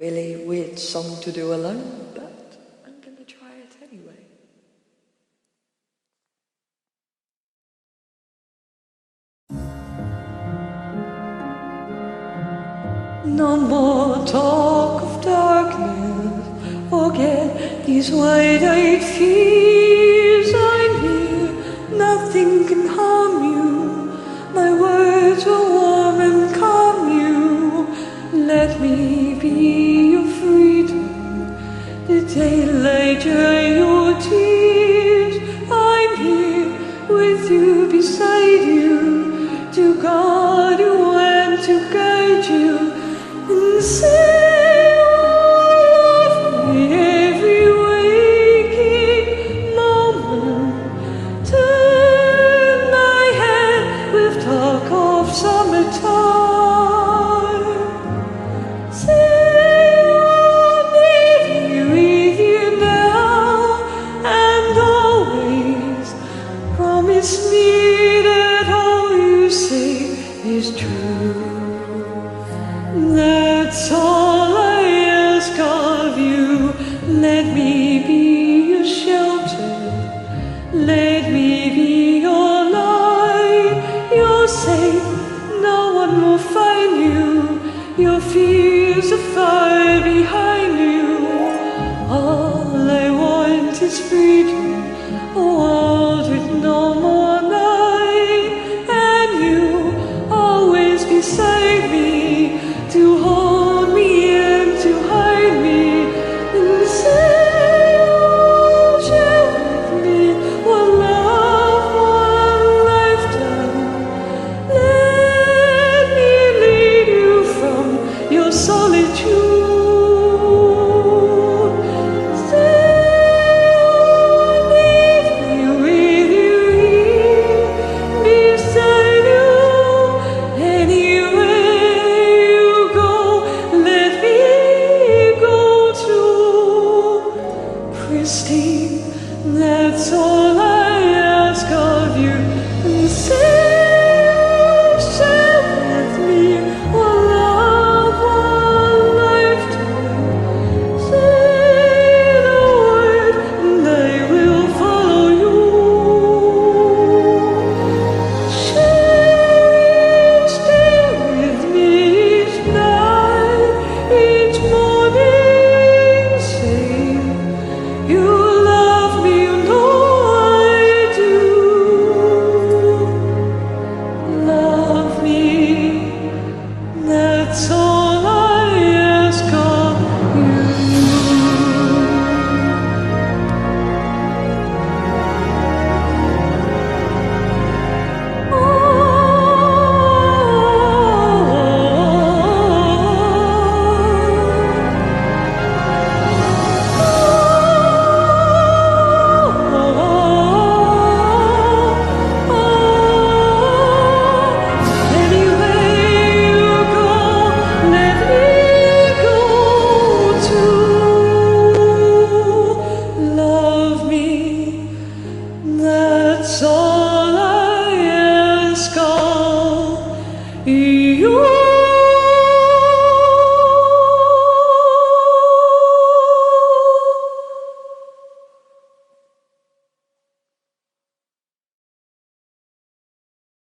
Really weird song to do alone, but I'm gonna try it anyway. No more talk of darkness, forget these wide-eyed fears. I'm here, nothing can harm you. My words will warm and calm you. Let me be your freedom, the daylight dry your tears. I'm here with you, beside you, to guard you and to guide you. And say love me every waking moment. Turn my head with talk of summertime. Say I'll be with you now and always. Promise me that all you say is true. That's all I ask of you. Let me be your shelter. Let me be your light. You're safe, no one will find you. Your fears are far behind you. All I want is freedom, a world with no more night. And you always beside me, to hold me and to hide me. And say you'll share with me one love, one lifetime. Let me lead you from your solitude. Say I'll leave me with you here, beside you, anywhere you go. Let me go too, pristine. That's all I ask of you. And say you'll share with me one love, one lifetime. Say the word and I will follow you. Stay with me each night, each morning. Say you love me, you know I do. Love me, that's all I ask of you. That's all I ask of you.